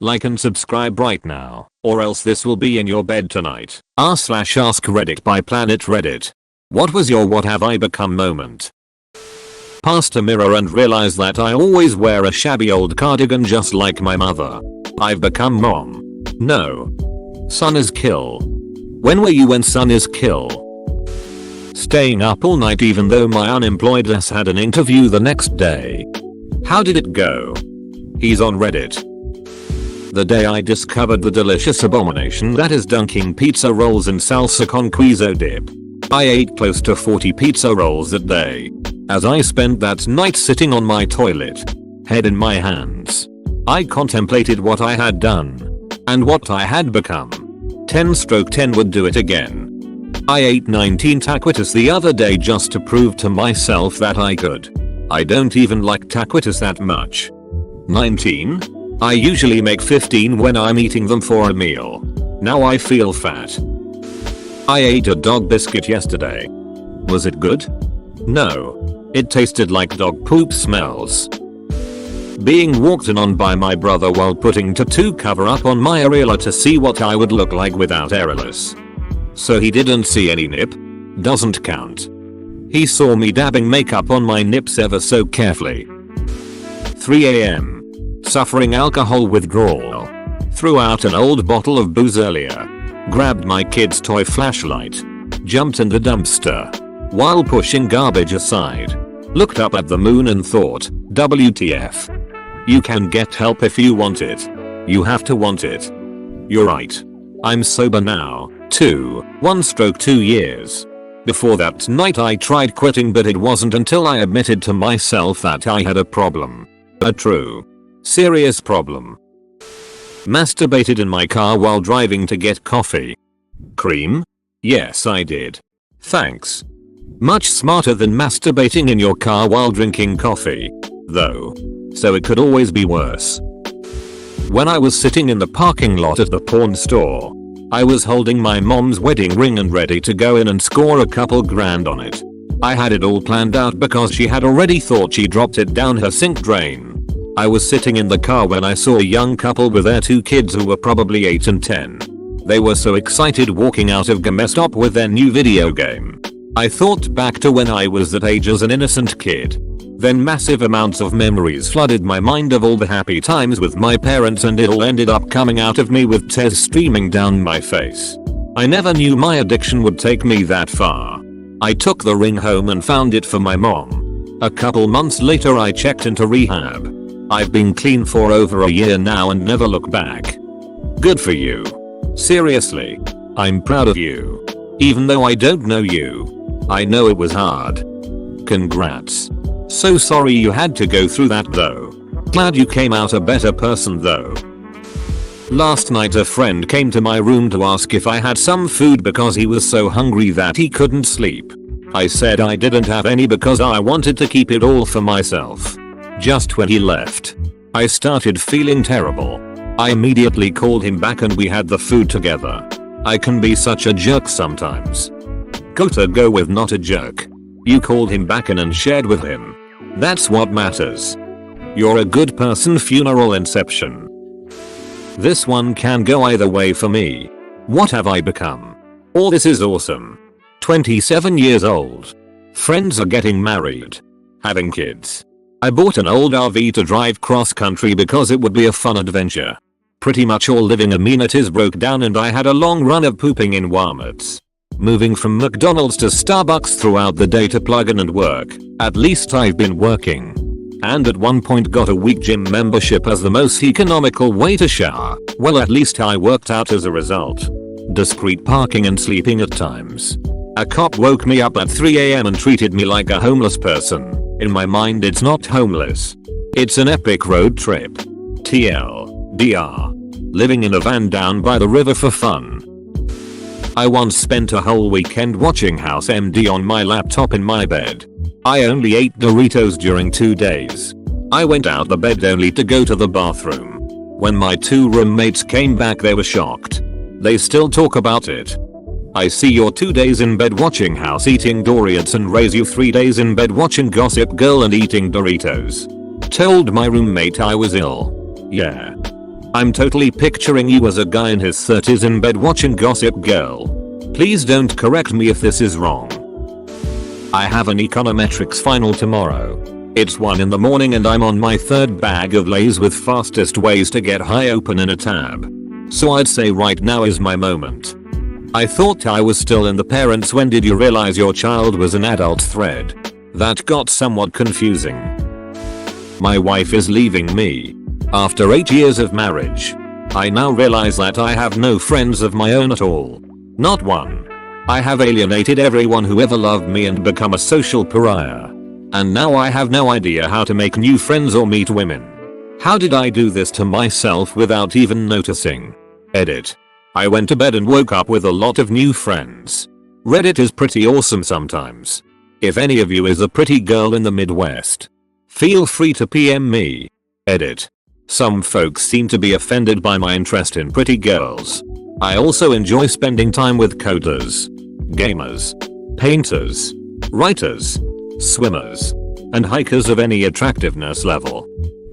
Like and subscribe right now, or else this will be in your bed tonight. r/AskReddit by Planet Reddit. What was your what have I become moment? Past a mirror and realized that I always wear a shabby old cardigan just like my mother. I've become mom. No. Son is kill. When were you when son is kill? Staying up all night even though my unemployed ass had an interview the next day. How did it go? He's on Reddit. The day I discovered the delicious abomination that is dunking pizza rolls in salsa con queso dip. I ate close to 40 pizza rolls that day. As I spent that night sitting on my toilet, head in my hands, I contemplated what I had done and what I had become. 10/10 would do it again. I ate 19 taquitos the other day just to prove to myself that I could. I don't even like taquitos that much. 19? I usually make 15 when I'm eating them for a meal. Now I feel fat. I ate a dog biscuit yesterday. Was it good? No. It tasted like dog poop smells. Being walked in on by my brother while putting tattoo cover up on my areola to see what I would look like without areolas. So he didn't see any nip? Doesn't count. He saw me dabbing makeup on my nips ever so carefully. 3 AM. Suffering alcohol withdrawal. Threw out an old bottle of booze earlier. Grabbed my kid's toy flashlight. Jumped in the dumpster. While pushing garbage aside. Looked up at the moon and thought, WTF. You can get help if you want it. You have to want it. You're right. I'm sober now, too, 2 years. Before that night I tried quitting but it wasn't until I admitted to myself that I had a problem. A true, serious problem. Masturbated in my car while driving to get coffee. Cream? Yes I did. Thanks. Much smarter than masturbating in your car while drinking coffee, though. So it could always be worse. When I was sitting in the parking lot at the pawn store, I was holding my mom's wedding ring and ready to go in and score a couple grand on it. I had it all planned out because she had already thought she dropped it down her sink drain. I was sitting in the car when I saw a young couple with their 2 kids who were probably 8 and 10. They were so excited walking out of GameStop with their new video game. I thought back to when I was that age as an innocent kid. Then massive amounts of memories flooded my mind of all the happy times with my parents and it all ended up coming out of me with tears streaming down my face. I never knew my addiction would take me that far. I took the ring home and found it for my mom. A couple months later I checked into rehab. I've been clean for over a year now and never look back. Good for you. Seriously. I'm proud of you. Even though I don't know you. I know it was hard. Congrats. So sorry you had to go through that though. Glad you came out a better person though. Last night a friend came to my room to ask if I had some food because he was so hungry that he couldn't sleep. I said I didn't have any because I wanted to keep it all for myself. Just when he left, I started feeling terrible. I immediately called him back and we had the food together. I can be such a jerk sometimes. Go with not a jerk. You called him back in and shared with him. That's what matters. You're a good person. Funeral inception. This one can go either way for me. What have I become? All this is awesome. 27 years old. Friends are getting married. Having kids. I bought an old RV to drive cross country because it would be a fun adventure. Pretty much all living amenities broke down and I had a long run of pooping in Walmarts. Moving from McDonald's to Starbucks throughout the day to plug in and work. At least I've been working. And at one point got a week gym membership as the most economical way to shower. Well, at least I worked out as a result. Discreet parking and sleeping at times. A cop woke me up at 3 AM and treated me like a homeless person. In my mind it's not homeless. It's an epic road trip. TLDR. Living in a van down by the river for fun. I once spent a whole weekend watching House MD on my laptop in my bed. I only ate Doritos during 2 days. I went out the bed only to go to the bathroom. When my 2 roommates came back they were shocked. They still talk about it. I see you're 2 days in bed watching House eating Doritos and raise you 3 days in bed watching Gossip Girl and eating Doritos. Told my roommate I was ill. Yeah. I'm totally picturing you as a guy in his 30s in bed watching Gossip Girl. Please don't correct me if this is wrong. I have an econometrics final tomorrow. It's 1 in the morning and I'm on my 3rd bag of Lay's with fastest ways to get high open in a tab. So I'd say right now is my moment. I thought I was still in the parents when did you realize your child was an adult thread? That got somewhat confusing. My wife is leaving me. After 8 years of marriage. I now realize that I have no friends of my own at all. Not one. I have alienated everyone who ever loved me and become a social pariah. And now I have no idea how to make new friends or meet women. How did I do this to myself without even noticing? Edit. I went to bed and woke up with a lot of new friends. Reddit is pretty awesome sometimes. If any of you is a pretty girl in the Midwest, feel free to PM me. Edit. Some folks seem to be offended by my interest in pretty girls. I also enjoy spending time with coders, gamers, painters, writers, swimmers, and hikers of any attractiveness level.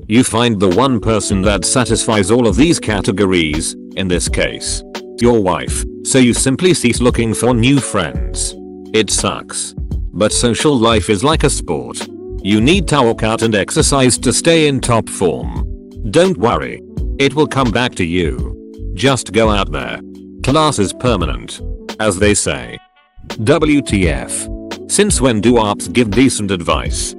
You find the one person that satisfies all of these categories, in this case, your wife, so you simply cease looking for new friends. It sucks. But social life is like a sport. You need to work out and exercise to stay in top form. Don't worry. It will come back to you. Just go out there. Class is permanent. As they say. WTF. Since when do ops give decent advice?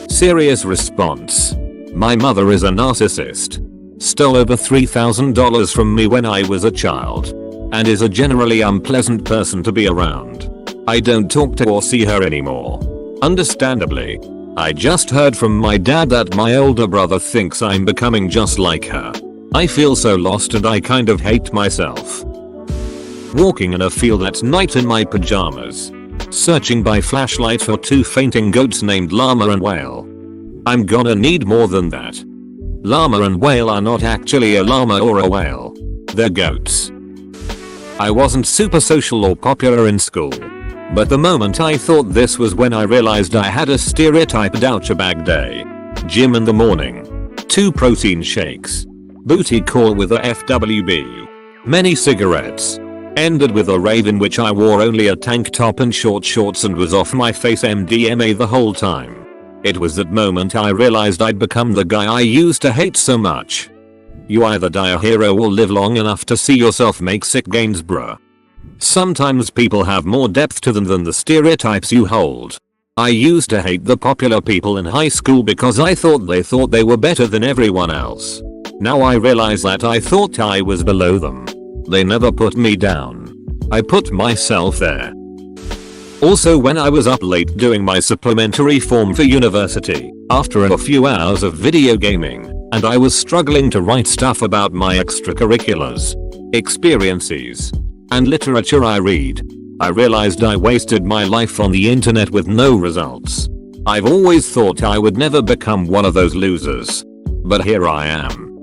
Serious response. My mother is a narcissist. Stole over $3,000 from me when I was a child. And is a generally unpleasant person to be around. I don't talk to or see her anymore. Understandably. I just heard from my dad that my older brother thinks I'm becoming just like her. I feel so lost and I kind of hate myself. Walking in a field at night in my pajamas. Searching by flashlight for 2 fainting goats named Llama and Whale. I'm gonna need more than that. Llama and Whale are not actually a llama or a whale. They're goats. I wasn't super social or popular in school. But the moment I thought this was when I realized I had a stereotyped douchebag day. Gym in the morning. 2 protein shakes. Booty call with a FWB. Many cigarettes. Ended with a rave in which I wore only a tank top and short shorts and was off my face MDMA the whole time. It was that moment I realized I'd become the guy I used to hate so much. You either die a hero or live long enough to see yourself make sick gains, bruh. Sometimes people have more depth to them than the stereotypes you hold. I used to hate the popular people in high school because I thought they were better than everyone else. Now I realize that I thought I was below them. They never put me down. I put myself there. Also, when I was up late doing my supplementary form for university, after a few hours of video gaming, and I was struggling to write stuff about my extracurriculars, experiences, and literature I read, I realized I wasted my life on the internet with no results. I've always thought I would never become one of those losers. But here I am.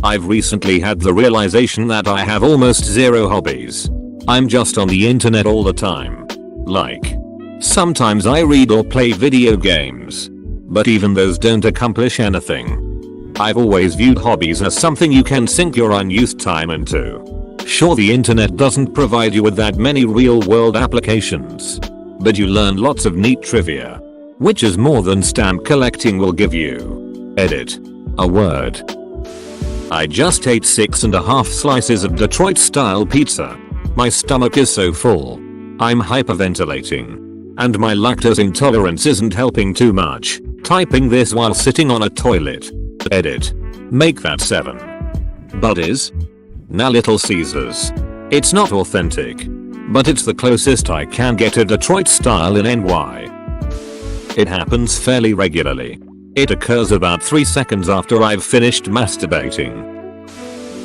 I've recently had the realization that I have almost zero hobbies. I'm just on the internet all the time. Like, sometimes I read or play video games. But even those don't accomplish anything. I've always viewed hobbies as something you can sink your unused time into. Sure, the internet doesn't provide you with that many real-world applications. But you learn lots of neat trivia. Which is more than stamp collecting will give you. Edit. A word. I just ate 6.5 slices of Detroit-style pizza. My stomach is so full. I'm hyperventilating. And my lactose intolerance isn't helping too much. Typing this while sitting on a toilet. Edit. Make that 7. Buddies? Nah, Little Caesars. It's not authentic. But it's the closest I can get to Detroit style in NY. It happens fairly regularly. It occurs about 3 seconds after I've finished masturbating.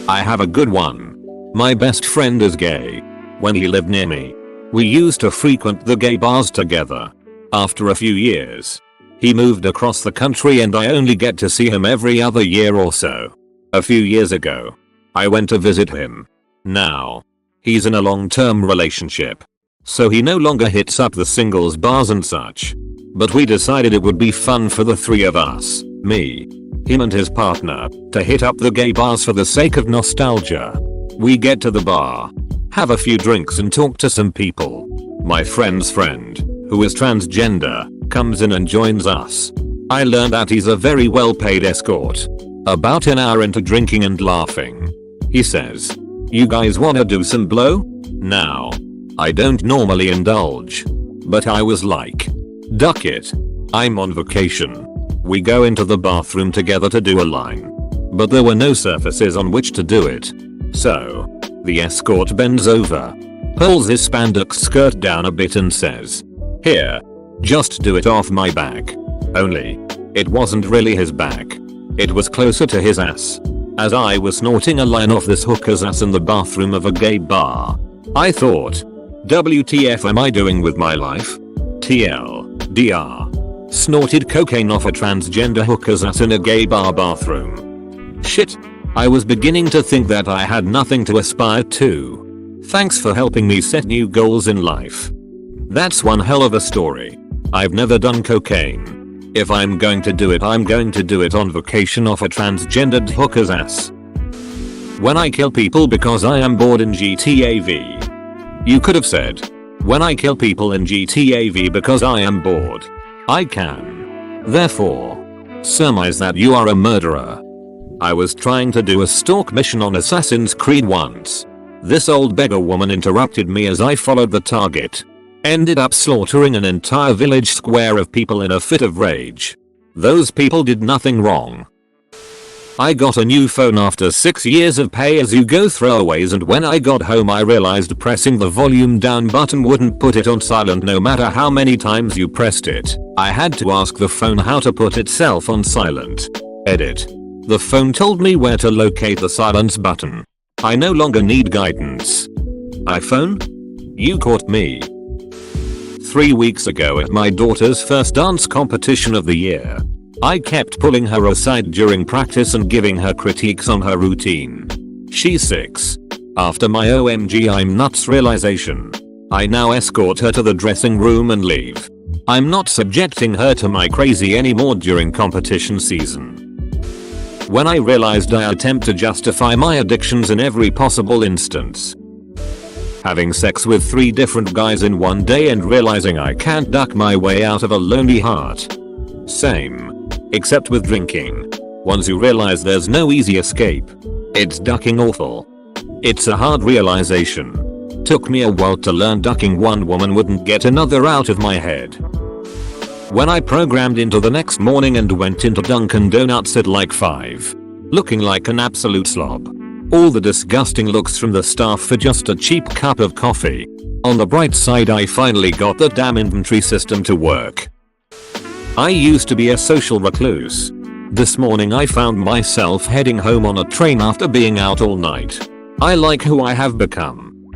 I have a good one. My best friend is gay. When he lived near me, we used to frequent the gay bars together. After a few years, he moved across the country and I only get to see him every other year or so. A few years ago, I went to visit him. Now, he's in a long-term relationship. So he no longer hits up the singles bars and such. But we decided it would be fun for the 3 of us, me, him and his partner, to hit up the gay bars for the sake of nostalgia. We get to the bar, have a few drinks and talk to some people. My friend's friend, who is transgender, comes in and joins us. I learn that he's a very well paid escort. About an hour into drinking and laughing, he says, "You guys wanna do some blow?" Now, I don't normally indulge, but I was like, duck it. I'm on vacation. We go into the bathroom together to do a line, but there were no surfaces on which to do it. So, the escort bends over, pulls his spandex skirt down a bit and says, "Here, just do it off my back." Only, it wasn't really his back. It was closer to his ass. As I was snorting a line off this hooker's ass in the bathroom of a gay bar, I thought, WTF am I doing with my life? TLDR. Snorted cocaine off a transgender hooker's ass in a gay bar bathroom. Shit. I was beginning to think that I had nothing to aspire to. Thanks for helping me set new goals in life. That's one hell of a story. I've never done cocaine. If I'm going to do it, I'm going to do it on vacation off a transgendered hooker's ass. When I kill people because I am bored in GTA V. You could have said, when I kill people in GTA V because I am bored. I can, therefore, surmise that you are a murderer. I was trying to do a stalk mission on Assassin's Creed once. This old beggar woman interrupted me as I followed the target. Ended up slaughtering an entire village square of people in a fit of rage. Those people did nothing wrong. I got a new phone after 6 years of pay-as-you-go throwaways, and when I got home I realized pressing the volume down button wouldn't put it on silent no matter how many times you pressed it. I had to ask the phone how to put itself on silent. Edit. The phone told me where to locate the silence button. I no longer need guidance. iPhone? You caught me. 3 weeks ago at my daughter's first dance competition of the year, I kept pulling her aside during practice and giving her critiques on her routine. She's 6. After my OMG I'm nuts realization, I now escort her to the dressing room and leave. I'm not subjecting her to my crazy anymore during competition season. When I realized I attempt to justify my addictions in every possible instance. Having sex with 3 different guys in one day and realizing I can't duck my way out of a lonely heart. Same. Except with drinking. Once you realize there's no easy escape, it's ducking awful. It's a hard realization. Took me a while to learn ducking one woman wouldn't get another out of my head. When I programmed into the next morning and went into Dunkin' Donuts at like 5. Looking like an absolute slob. All the disgusting looks from the staff for just a cheap cup of coffee. On the bright side I finally got the damn inventory system to work. I used to be a social recluse. This morning I found myself heading home on a train after being out all night. I like who I have become.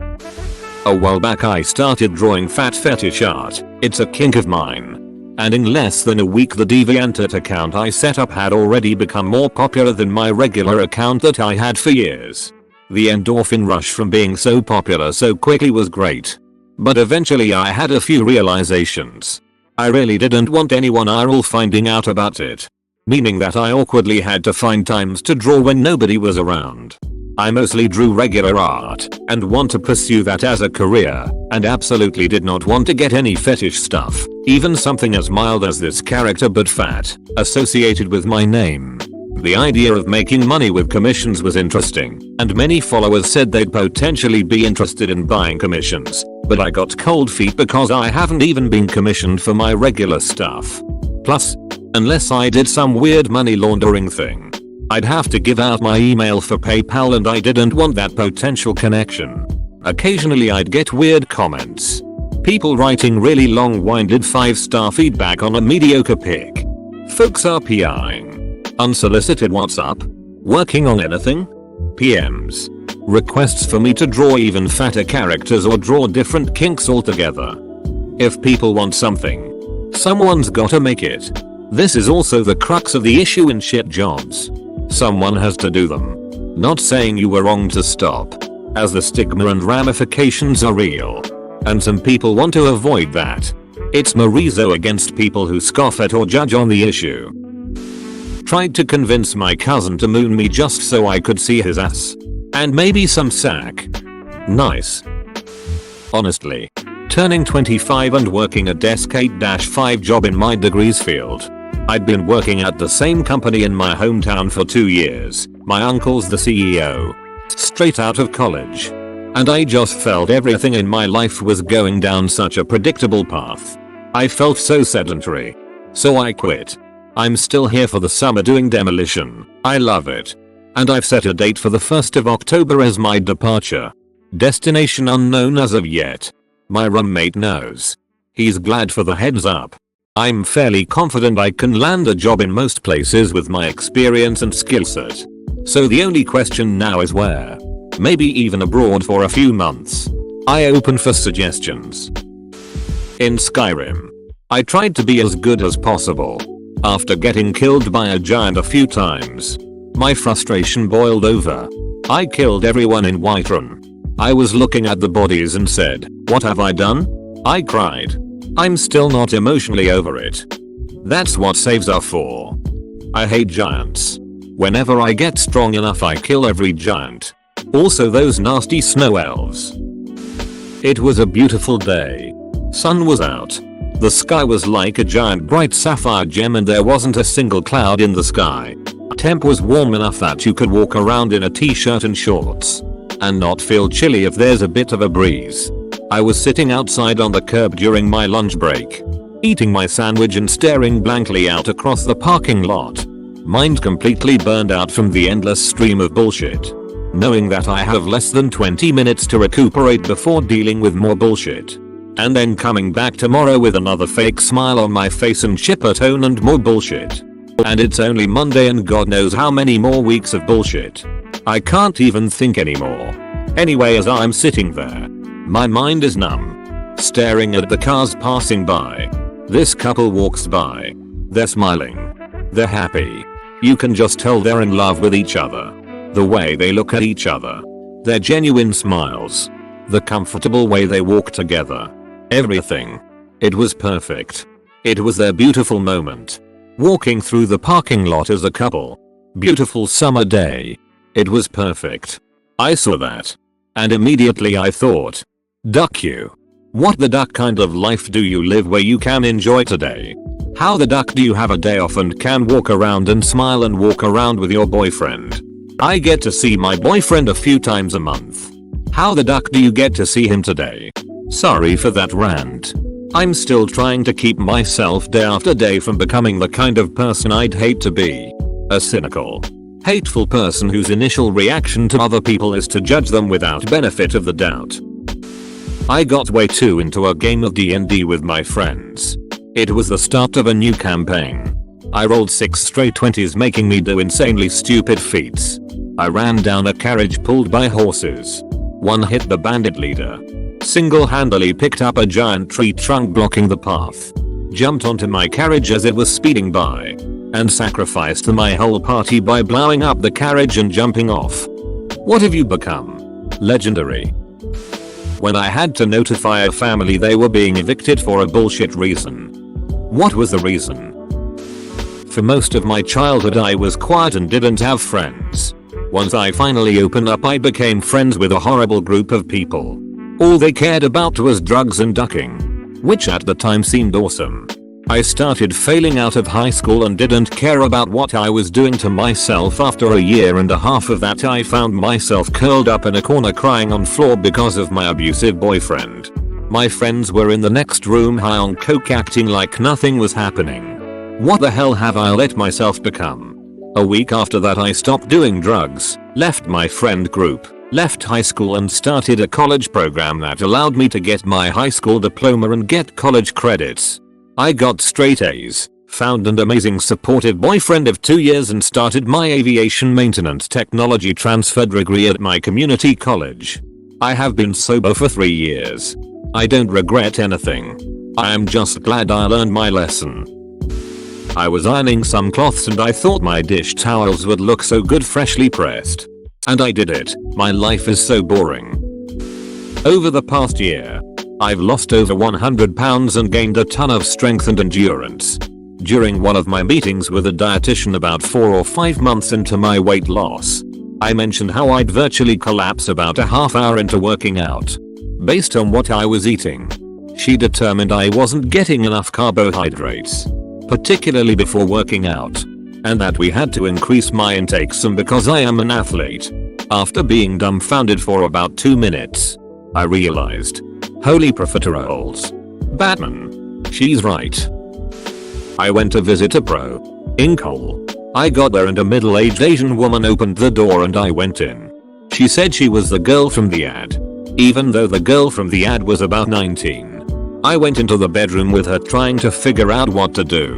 A while back I started drawing fat fetish art. It's a kink of mine. And in less than a week the DeviantArt account I set up had already become more popular than my regular account that I had for years. The endorphin rush from being so popular so quickly was great. But eventually I had a few realizations. I really didn't want anyone IRL finding out about it. Meaning that I awkwardly had to find times to draw when nobody was around. I mostly drew regular art and want to pursue that as a career, and absolutely did not want to get any fetish stuff, even something as mild as this character but fat, associated with my name. The idea of making money with commissions was interesting, and many followers said they'd potentially be interested in buying commissions, but I got cold feet because I haven't even been commissioned for my regular stuff. Plus, unless I did some weird money laundering thing, I'd have to give out my email for PayPal and I didn't want that potential connection. Occasionally I'd get weird comments. People writing really long-winded 5-star feedback on a mediocre pic. Folks RPIing. Unsolicited WhatsApp. Working on anything? PMs. Requests for me to draw even fatter characters or draw different kinks altogether. If people want something, someone's gotta make it. This is also the crux of the issue in shit jobs. Someone has to do them. Not saying you were wrong to stop, as the stigma and ramifications are real. And some people want to avoid that. It's Marizo against people who scoff at or judge on the issue. Tried to convince my cousin to moon me just so I could see his ass. And maybe some sack. Nice. Honestly. Turning 25 and working a desk 8-5 job in my degrees field. I'd been working at the same company in my hometown for 2 years. My uncle's the CEO. Straight out of college. And I just felt everything in my life was going down such a predictable path. I felt so sedentary. So I quit. I'm still here for the summer doing demolition. I love it. And I've set a date for the 1st of October as my departure. Destination unknown as of yet. My roommate knows. He's glad for the heads up. I'm fairly confident I can land a job in most places with my experience and skill set. So the only question now is where. Maybe even abroad for a few months. I open for suggestions. In Skyrim. I tried to be as good as possible. After getting killed by a giant a few times. My frustration boiled over. I killed everyone in Whiterun. I was looking at the bodies and said, "What have I done?" I cried. I'm still not emotionally over it. That's what saves are for. I hate giants. Whenever I get strong enough I kill every giant. Also those nasty snow elves. It was a beautiful day. Sun was out. The sky was like a giant bright sapphire gem and there wasn't a single cloud in the sky. Temp was warm enough that you could walk around in a t-shirt and shorts. And not feel chilly if there's a bit of a breeze. I was sitting outside on the curb during my lunch break. Eating my sandwich and staring blankly out across the parking lot. Mind completely burned out from the endless stream of bullshit. Knowing that I have less than 20 minutes to recuperate before dealing with more bullshit. And then coming back tomorrow with another fake smile on my face and chipper tone and more bullshit. And it's only Monday and God knows how many more weeks of bullshit. I can't even think anymore. Anyway, as I'm sitting there, my mind is numb. Staring at the cars passing by. This couple walks by. They're smiling. They're happy. You can just tell they're in love with each other. The way they look at each other. Their genuine smiles. The comfortable way they walk together. Everything. It was perfect. It was their beautiful moment. Walking through the parking lot as a couple. Beautiful summer day. It was perfect. I saw that. And immediately I thought. Duck you. What the duck kind of life do you live where you can enjoy today? How the duck do you have a day off and can walk around and smile and walk around with your boyfriend? I get to see my boyfriend a few times a month. How the duck do you get to see him today? Sorry for that rant. I'm still trying to keep myself day after day from becoming the kind of person I'd hate to be. A cynical, hateful person whose initial reaction to other people is to judge them without benefit of the doubt. I got way too into a game of D&D with my friends. It was the start of a new campaign. I rolled 6 straight 20s making me do insanely stupid feats. I ran down a carriage pulled by horses. One hit the bandit leader. Single-handedly picked up a giant tree trunk blocking the path. Jumped onto my carriage as it was speeding by. And sacrificed my whole party by blowing up the carriage and jumping off. What have you become? Legendary. When I had to notify a family they were being evicted for a bullshit reason. What was the reason? For most of my childhood I was quiet and didn't have friends. Once I finally opened up I became friends with a horrible group of people. All they cared about was drugs and ducking. Which at the time seemed awesome. I started failing out of high school and didn't care about what I was doing to myself. After a year and a half of that I found myself curled up in a corner crying on floor because of my abusive boyfriend. My friends were in the next room high on coke acting like nothing was happening. What the hell have I let myself become? A week after that I stopped doing drugs, left my friend group, left high school and started a college program that allowed me to get my high school diploma and get college credits. I got straight A's, found an amazing supportive boyfriend of 2 years and started my aviation maintenance technology transfer degree at my community college. I have been sober for 3 years. I don't regret anything. I am just glad I learned my lesson. I was ironing some cloths and I thought my dish towels would look so good freshly pressed. And I did it. My life is so boring. Over the past year, I've lost over 100 pounds and gained a ton of strength and endurance. During one of my meetings with a dietitian about 4 or 5 months into my weight loss, I mentioned how I'd virtually collapse about a half hour into working out. Based on what I was eating, she determined I wasn't getting enough carbohydrates, particularly before working out, and that we had to increase my intake some because I am an athlete. After being dumbfounded for about 2 minutes, I realized, holy profiteroles. Batman. She's right. I went to visit a pro. Inkhole. I got there and a middle-aged Asian woman opened the door and I went in. She said she was the girl from the ad, even though the girl from the ad was about 19. I went into the bedroom with her trying to figure out what to do.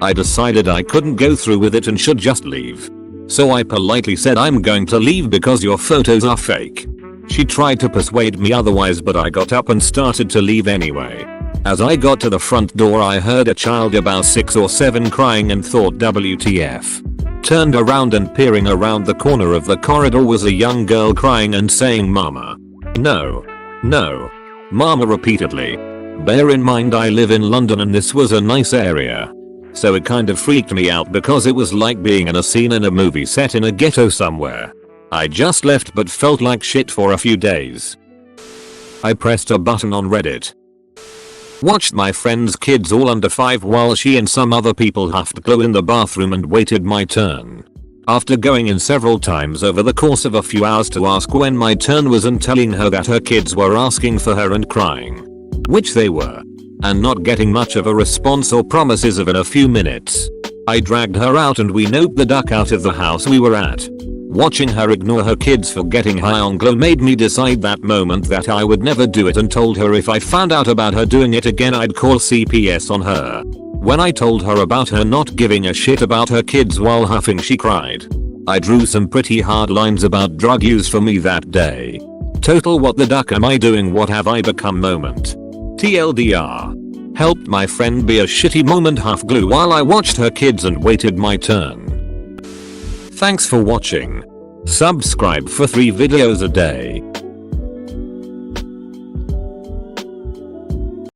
I decided I couldn't go through with it and should just leave. So I politely said I'm going to leave because your photos are fake. She tried to persuade me otherwise but I got up and started to leave anyway. As I got to the front door I heard a child about 6 or 7 crying and thought WTF. Turned around and peering around the corner of the corridor was a young girl crying and saying mama. No. No. Mama repeatedly. Bear in mind I live in London and this was a nice area. So it kind of freaked me out because it was like being in a scene in a movie set in a ghetto somewhere. I just left but felt like shit for a few days. I pressed a button on Reddit. Watched my friend's kids all under 5 while she and some other people huffed glue in the bathroom and waited my turn. After going in several times over the course of a few hours to ask when my turn was and telling her that her kids were asking for her and crying, which they were, and not getting much of a response or promises of in a few minutes, I dragged her out and we noped the duck out of the house we were at. Watching her ignore her kids for getting high on glow made me decide that moment that I would never do it and told her if I found out about her doing it again I'd call CPS on her. When I told her about her not giving a shit about her kids while huffing she cried. I drew some pretty hard lines about drug use for me that day. Total what the duck am I doing, what have I become moment. TLDR. Helped my friend be a shitty moment half glue while I watched her kids and waited my turn. Thanks for watching. Subscribe for 3 videos a day.